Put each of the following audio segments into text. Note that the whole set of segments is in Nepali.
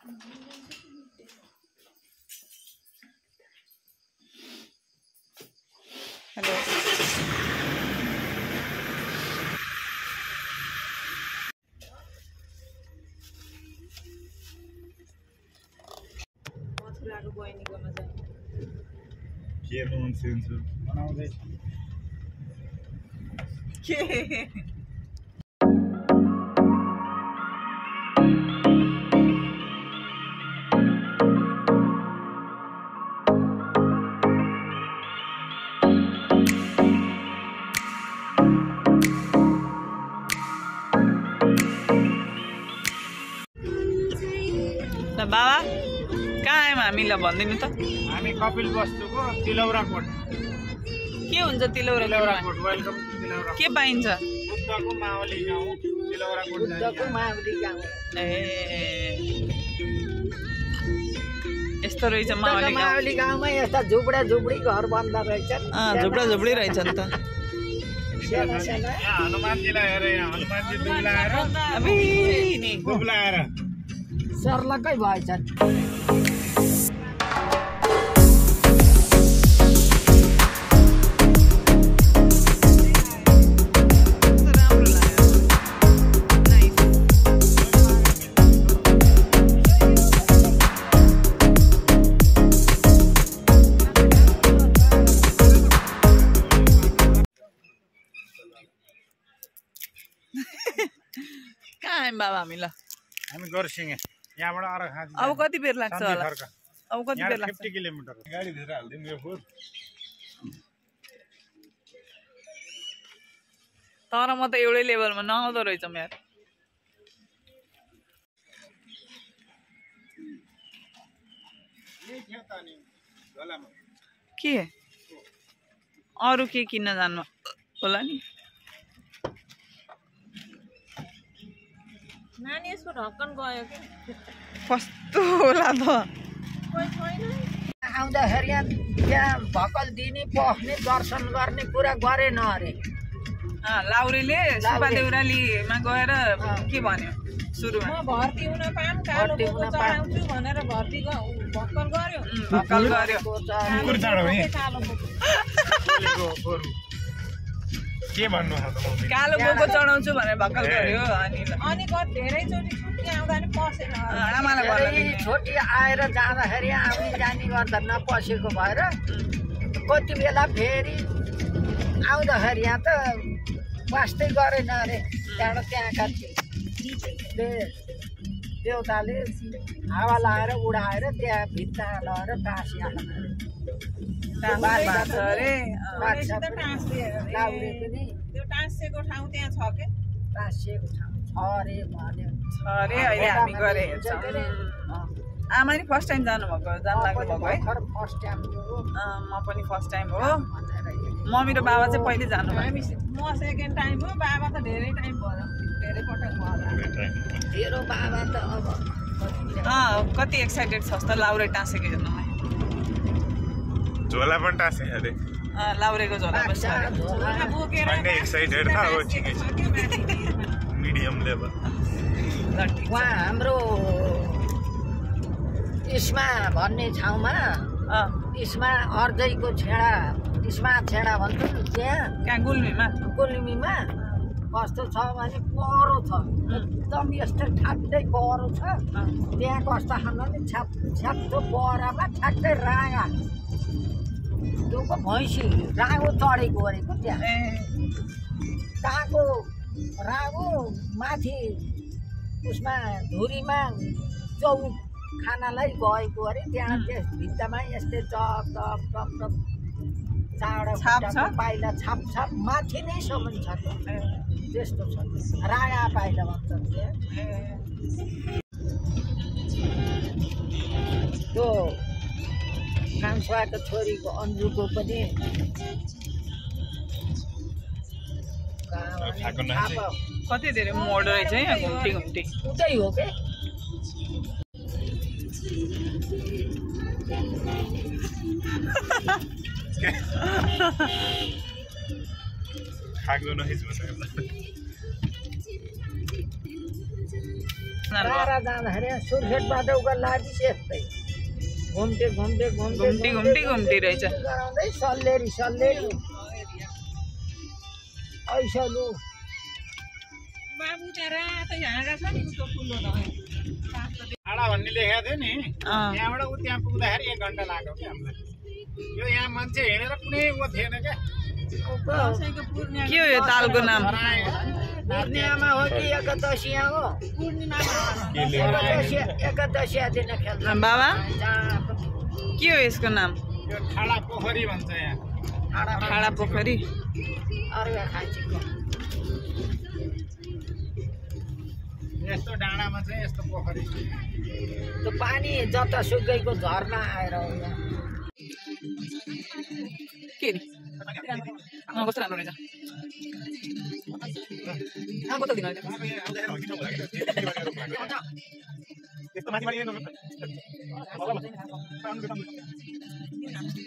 हेलो मथुराको बहिनीकोमा जाने के ननसेन्स बनाउँदै के बाबा कहाँ आयौँ हामीलाई भनिदिनु त हामी कपिल वस्तुको तिलौरा कोट के हुन्छ तिलौरा कोट वेलकम तिलौरा के पाइन्छ बुद्धको मावली गाउँ तिलौरा कोट बुद्धको मावली गाउँ ए यस्तो रहेछ मावली गाउँमा यस्ता झुपडा झुपडी घर बन्द रहेछ झुपडा झुपडी रहेछ नि त यहाँ हनुमानजीलाई हेर यहाँ हनुमानजी दुब्लाएर सर्लकै भएछ कहाँ आयौँ बाबा हामी ल हामी गोरसिङे यहाँबाट अर्खा अब कति बेर लाग्छ होला अब कति बेर लाग्छ 50 किलोमिटर गाडी भित्र हाल्दिनु यो फोर तर म त एउटै लेभलमा नआउँदो रहेछ यार के अरू के किन्न जानु होला नि नानी यसको ढक्कन गयो कि कस्तो होला त आउँदाखेरि यहाँ भक्कल दिने पस्ने दर्शन गर्ने कुरा गरेन अरे लाउरेले सुब्बा देउरालीमा गएर के भन्यो सुरुमा म भर्ती हुन पाम कालो बोको चढाउँछु भनेर भर्ती भक्कल गर्यो भक्कल गर्यो कुकुर चाँडो नि कालो बोको के भन्नु कालो बोको चढाउँछु भनेर भक्कल गर्यो अनि धेरैचोटि छुट्टी आउँदा नि पसेन आमालाई भन्नु छोटी आएर जाँदाखेरि आउने जाने गर्दा नपसेको भएर कति बेला फेरि आउँदाखेरि यहाँ त वास्तै गरेन अरे त्यहाँबाट त्यहाँका देउताले हावा लाएर उडाएर त्यहाँ भित्ता लगाएर टाँसिहाल्नु लाउरे पनि त्यो टाँसेको ठाउँ त्यहाँ छ के टाँसिएको ठाउँ छ अरे भन्यो छ अरे अहिले हामी गएर हेर्छौँ आमा नि फर्स्ट टाइम जानुभएको जानु लाग्नु भएको है फर्स्ट टाइम म पनि फर्स्ट टाइम हो मम्मी र बाबा चाहिँ पहिले जानुभयो म सेकेन्ड टाइम हो बाबा त धेरै टाइम भयो धेरै पटक भयो तेरो बाबा त अब कति एक्साइटेड छ त लाउरे टाँसेको हेर्नुमा झोला पनि टाँसे अरे लाउरेको झोला पनि छ एक्साइटेड त अब ठिकै छ मिडियम लेभल उहाँ हाम्रो इस्मा भन्ने ठाउँमा इस्मा अर्जैको छेडा इस्मा छेडा भन्छ नि त्यहाँ गुल्मीमा कस्तो छ भने पहरो छ एकदम यस्तो ठ्याक्कै पहरो छ त्यहाँ कस्तो खानु नि छ्याप्छो पहरामा ठ्याक्कै राँगा त्यो भैँसी राँगो चढेको गरेको त्यहाँ कहाँको राँगो माथि उसमा धुरीमा चौक खानालाई गएको अरे त्यहाँ त्यस भित्तामा यस्तै चप चप चप चप चाँडो पाइला छाप छाप माथि नै सम्म छ त्यस्तो छ राँगा पाइला भन्छ त्यहाँ त्यो कान्छुवाको छोरीको अन्जुको पनि कति धेरै मोड रहेछ है घुम्टी घुम्टी उतै हो के खाएको नहिज टाढा जाँदाखेरि सुर्खेतबाट उका लादी यस्तै घुम्टे घुम्टे घुम्टे घुम्टी घुम्टी घुम्टी रहेछ गराउँदै सल्लेरी सल्लेरी ऐसलु बाबु त्यहाँ रातो हाँगा छ नि उसको फुल्लो त टाढा भन्ने लेखेको थियो नि त्यहाँबाट ऊ त्यहाँ पुग्दाखेरि 1 घन्टा लाग्यो क्या हामीलाई यो यहाँ मान्छे हिँडेर कुनै उ थिएन क्या के हो यो तालको नाम पूर्णिमा हो कि एकादशिया हो एकादशिया दिन खेल्छ बाबा के हो यसको नाम यो ठाडा पोखरी भन्छ यहाँ ठाडा पोखरी अर्घा खाँचीको यस्तो डाँडामा चाहिँ यस्तो पोखरी त्यो पानी जतासुकैको झरना आएर हो यहाँ के रे कस्तो राम्रो रहेछ बोतल दिनु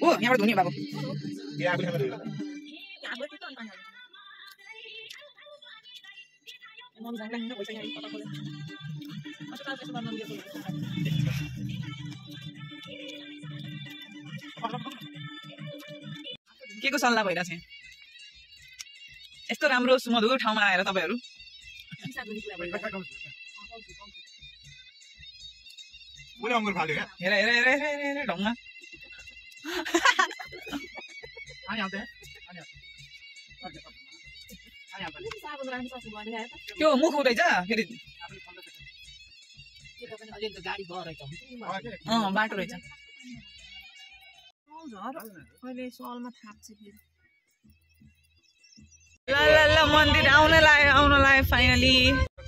ओ यहाँबाट धुने बाबु के को सल्लाह भइरहेछ यस्तो राम्रो सुमधुर ठाउँमा आएर तपाईहरु पुरै अङ्गुर फाल्यो क्या हेर हेर हेर हेर हेर ढङ्गा त्यो मुख उठैछ फेरि गाडी गरेको बाटो रहेछ अहिले सलमा थाप्छ फेरि ल ल ल मन्दिर आउन लाग्यो फाइनली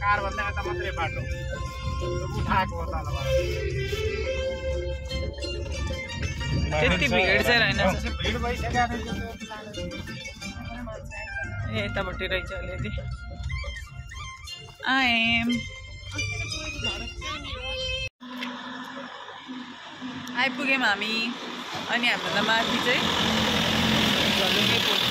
कार भन्दा यता मात्रै बाटो उठाएको हो तलबाट त्यति भिड चाहिँ रहेन भिड भइसक्यो ए यतापट्टि रहेछ अलिअलि आएम आइपुग्यौँ हामी अनि हामीभन्दा माथि चाहिँ झलुङ्गे पोल्छ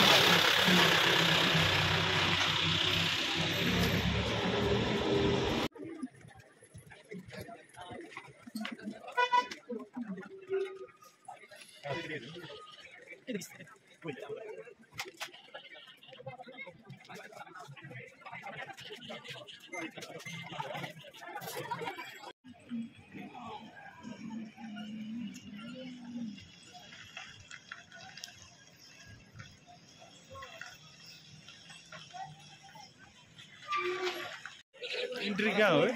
इन्ट्री कहाँ हो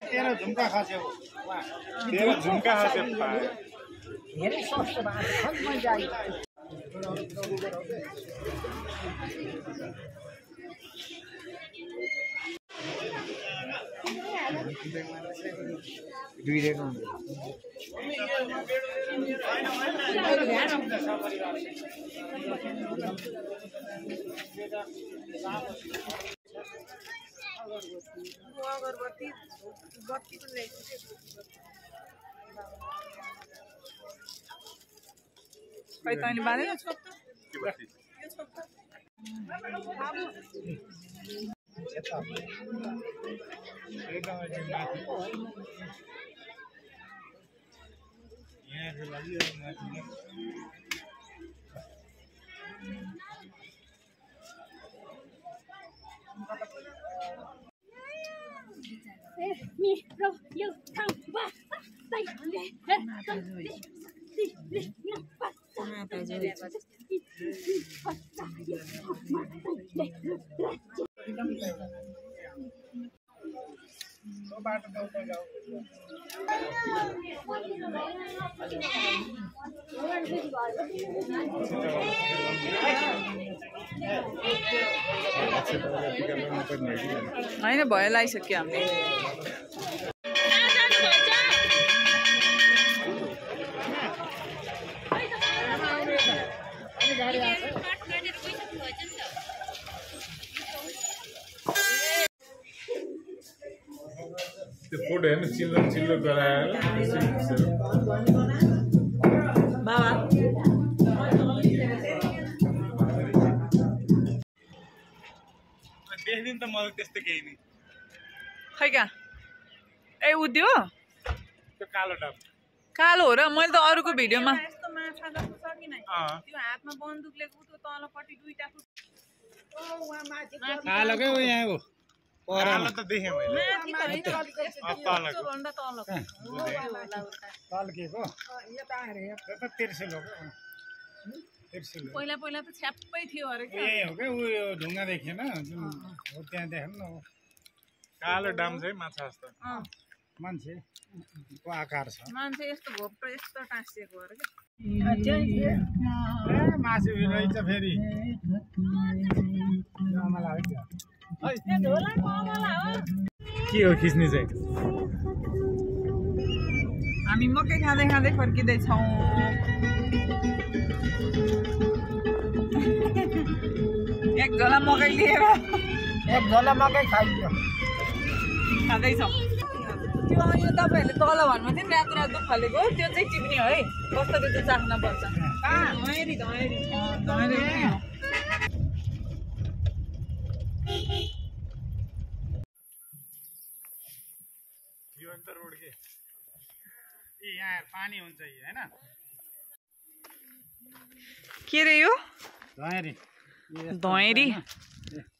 तेरा झुम्का खासे हो तेरा झुम्का खासे धेरै सस्तो भएको छ मजा आयो दुईको अगरबत्ती बत्ती पनि ल्याइदिन्छु खै तैँले बाँधेन होइन भयो लगाइसक्यो हामीले फोटो हेर्नु चिल्लो गराएर बाबा मलाई त्यस्तो केही नि खै क्या ए उद्यो त्यो कालो डब कालो हो र मैले त अरूको भिडियोमा यस्तो माछा जस्तो छ कि नै त्यो हातमा बन्दुकले उतो तलपट्टि दुईटा कालोकै हो यहाँ हो कालो त देखेँ मैले भन्दा तल तल्केको त्यो त तिर्सिलो तिर्सिलो पहिला पहिला त छ्याप्पै थियो अरे ए हो क्या उयो ढुङ्गा देखेन जुन हो त्यहाँ देख्नु न कालो डाम चाहिँ माछा जस्तो मान्छेको आकार छ मान्छे यस्तो घोप्टो यस्तो टाँसिएको अरे मासु रहेछ फेरि के हो खिच्ने चाहिँ हामी मकै खाँदै खाँदै फर्किँदैछौँ एक झोला मकै लिएर एक झोला मकै खाइदियो खाँदैछौँ त्यो यो तपाईँहरूले तल भन्नु थियो नि रातो रातो फलेको त्यो चाहिँ टिप्ने है कस्तो त्यो चाख्न पर्छ धैरी धैरी यो अन्त रोड के यहाँ पानी हुन्छ हैन के रे यो धैरी धैरी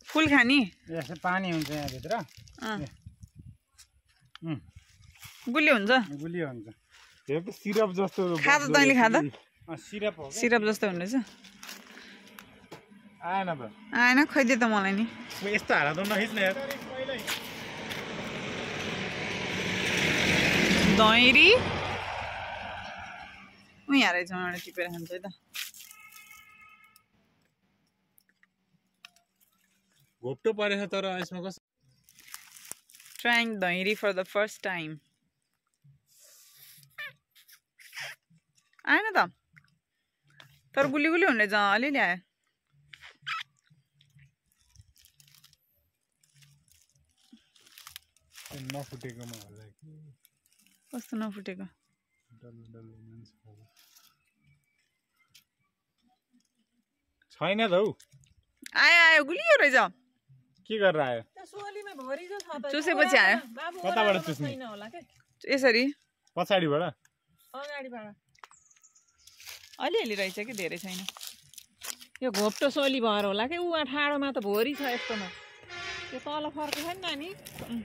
फुल खानी यसो पानी हुन्छ यहाँ भित्र गुलियो हुन्छ गुलियो हुन्छ त्यो त सिरप जस्तो खाँदा तैँले खाँदा सिरप हो सिरप जस्तो हुँदैछ आएन त आएन खोइदिए त मलाई नि यस्तो हारा त नखिच्ने यार धैरी यहाँ रहेछ एउटा टिपेर खान्छ है त घोप्टो परेछ तर यसमा कस्तो trying धैरी for the first time आएन त तर गुली गुली हुने छ अलिअलि आयो नफुटेकोमा होला कि कस्तो नफुटेको छैन त हौ आयो आयो गुलियो रहेछ के गरेर आयो सोलीमा भरि जो छ त चुसेपछि आयो कताबाट चुस्ने छैन होला के यसरी पछाडिबाट अगाडिबाट अलिअलि रहेछ कि धेरै छैन यो घोप्टो सोली भएर होला कि उहाँ ठाडोमा त भोरी छ यस्तोमा त्यो तल फर्को छ नि नानी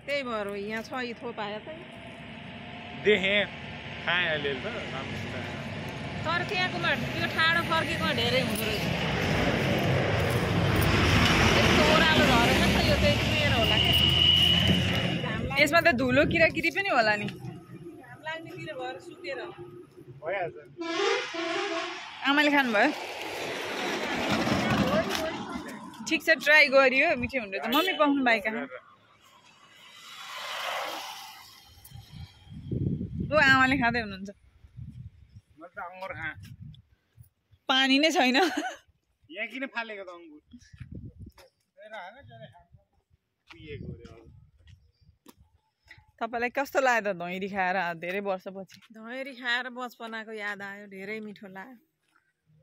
त्यही भएर हो यहाँ छ यी थोपायो त देखेँ खाएँ अलिअलि त राम्रो तर त्यहाँकोमा त्यो ठाडो फर्केकोमा धेरै हुँदो रहेछ यस्तो ओह्रालो झरेन नि त यो चाहिँ मेरो होला क्या यसमा त धुलो किराकिरी पनि होला नि घाम लाग्नेतिर भएर सुकेर भइहाल्छ आमाले खानुभयो ठिक छ ट्राई गरियो मिठो हुँदैछ मम्मी पाउनु भाइ कहाँ ऊ आमाले खाँदै हुनुहुन्छ मैले त अङ्गुर खाएँ पानी नै छैन यहाँ किन फालेको त अङ्गुर तपाईँलाई कस्तो लाग्यो त धैरी खाएर धेरै वर्षपछि धैरी खाएर बचपनाको याद आयो धेरै मिठो लाग्यो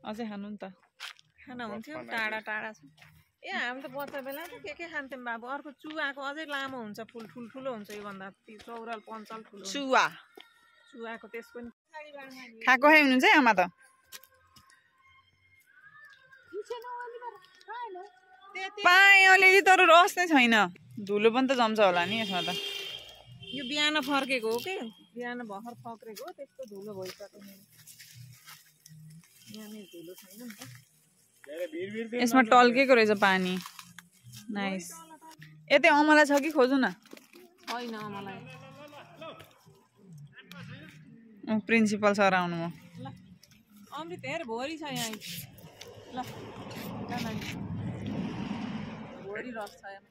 अझै खानु नि त खाना हुन्थ्यो टाढा टाढा छ ए हामी त बच्चा बेला त के खान्थ्यौँ बाबु अर्को चुवाको अझै लामो हुन्छ फुल ठुल्ठुलो हुन्छ योभन्दा चौराल पञ्चाल ठुलो चुवा चुवाको त्यसको नि खाएको है हुनुहुन्छ है आमा त पाएँ अलिअलि तर रस नै छैन धुलो पनि त जम्छ होला नि यसमा त यो बिहान फर्केको हो कि बिहान भर्खर फक्रेको हो त्यस्तो धुलो भइसक्यो यहाँनिर धुलो छैन नि त यसमा टल्केको रहेछ पानी नाइस यतै अमला छ कि खोजु न छैन मलाई प्रिन्सिपल सर आउनु म ल अमृत हेर भोरी छ यहाँ ल भोरी रस छ यहाँ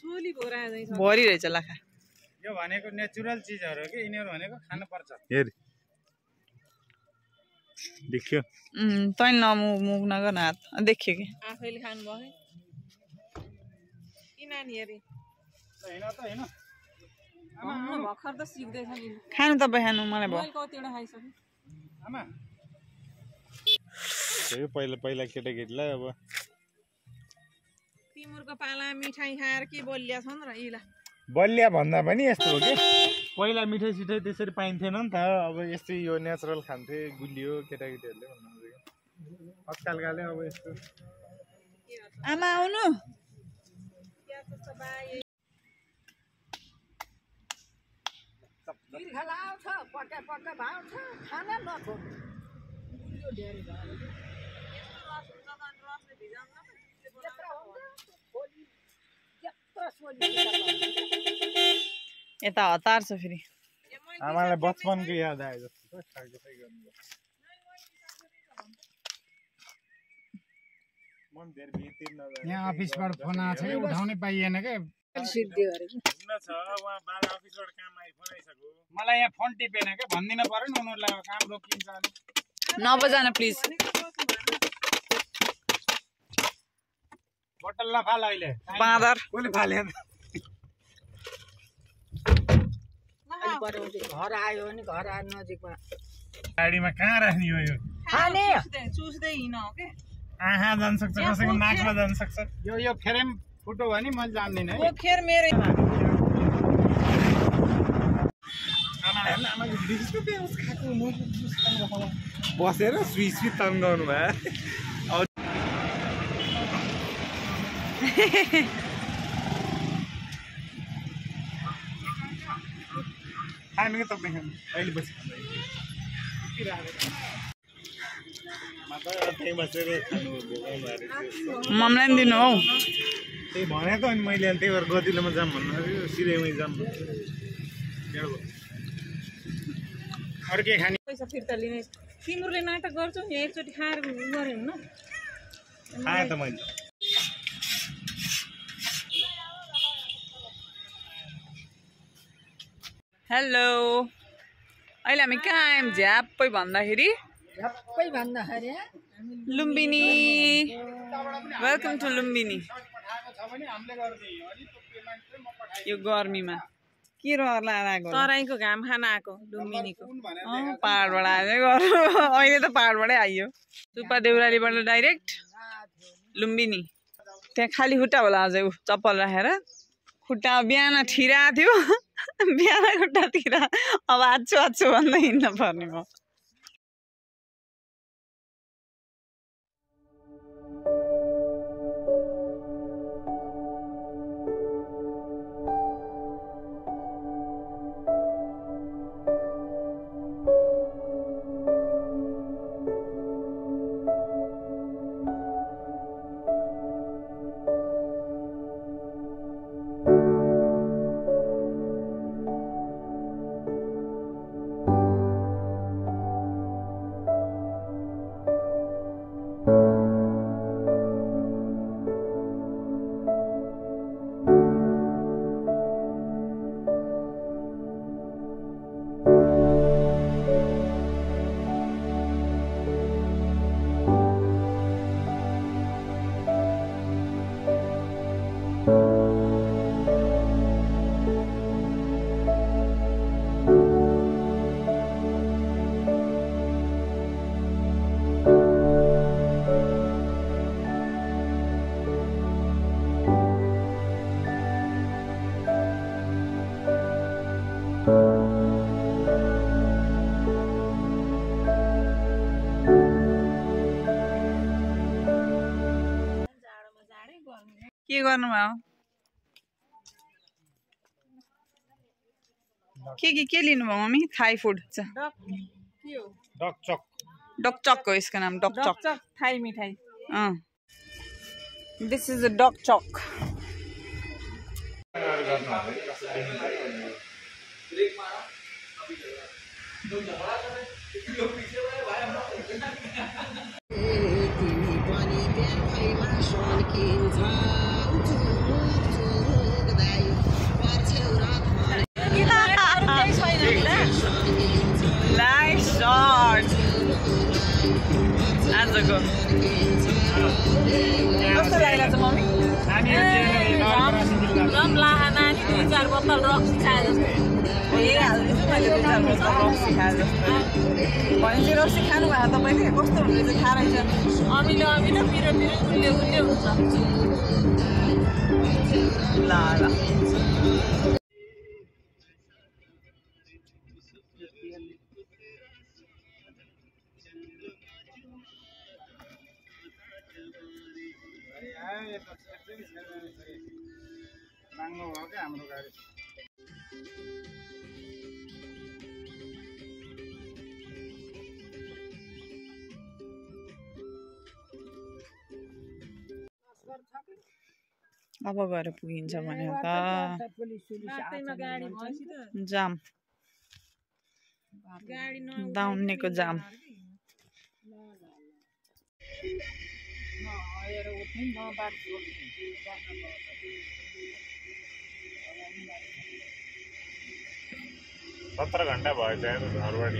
सोली भोरा चाहिँ छ भरि रहेछ लाखा यो भनेको नेचुरल चिजहरू हो कि यिनीहरू भनेको खानुपर्छ देखियो तैँले नमुख नगर हात देखियो कि आफैले खानुभयो कि नानी हेरी भर्खर त सिक्दैछ नि खानु तपाईँ खानु मलाई भयो मैले कतिवटा खाइसकेँ पहिला पहिला केटाकेटीलाई अब तिमुरको पाला मिठाई खाएर के बोलिया छन् र इला बलिया भन्दा पनि यस्तो हो कि पहिला मिठाई सिठाई त्यसरी पाइन्थेन नि त अब यस्तै यो नेचुरल खान्थे गुलियो केटाकेटीहरूले भन्नुहुन्छ आजकलकाले अब यस्तो आमा आउनु बिर्खला आउँछ पक्का पक्का भाउँछ खाना नछोड्नु यो धेरै भयो यता हतार छ फेरि आमालाई बचपनको याद आयो जस्तो यहाँ अफिसबाट फोन आएको छ उठाउनै पाइएन क्या मलाई यहाँ फोन टिपेन क्या भनिदिनु पर्यो नि उनीहरूलाई काम रोकिन्छ नबजान प्लिज बोतल नफाल अहिले बाँदर कसले फाल्यो घर आयो भने घर आयो नजिकमा गाडीमा कहाँ राख्ने हो यो खाने चुस्दै हिँड हो के आँखा जान सक्छ कसैको नाकमा जान सक्छ यो फ्रेम फुटो भने म जान्दिनँ है खेर मेरो बसेर सुई तन्गाउनु भयो खानु के तपाईँ खानु अहिले बसी ममलाई नि दिनु हौ त्यही भनेको अनि मैले त्यही भएर गतिलोमा जाम भन्नु सिधैमै जाम अरू के खाने पैसा फिर्ता लिने तिमीहरूले नाटक गर्छौ नि एकचोटि खाएर गऱ्यो हुन्न खाएँ त मैले हेलो अहिले हामी कहाँ आयौँ झ्याप्पै भन्दाखेरि झ्याप्पै भन्दाखेरि लुम्बिनी वेलकम टु लुम्बिनी यो गर्मीमा के रहेको तराईको घाम खान आएको लुम्बिनीको पहाडबाट आयो गर्नु अहिले त पहाडबाटै आइयो सुप्पा देउरालीबाट डाइरेक्ट लुम्बिनी त्यहाँ खाली खुट्टा होला अझै चप्पल राखेर खुट्टा बिहान ठिरा थियो बिहान खुट्टा ठिरा अब आछु आछु भन्दा हिँड्न पर्ने म के गर्नुभयो के लिनुभयो मम्मी थाई फूड डकचक हो इसका नाम डकचक थाई मिठाई दिस इज अ डकचक Nice shot. आज आजको कस्तो लागिरहेको छ मम्मी लाहा नानी 2-4 बोतल रक्सी खाए जस्तो हेरिहाल्दैछु मैले 2-4 बोतल रक्सी खाए जस्तो भनेपछि रक्सी खानु भएको तपाईँले कस्तो हुँदैछ थाहा रहेछ अमिलो अमिलो पिरो पिरो गुलियो गुलियो हुन्छ ल ल राम्रो भयो क्या हाम्रो गाडी अब गएर पुगिन्छ भने त बाटैमा गाडी भएपछि त जाम गाडी दाउन्नेको जाम घन्टा भयो घरबाट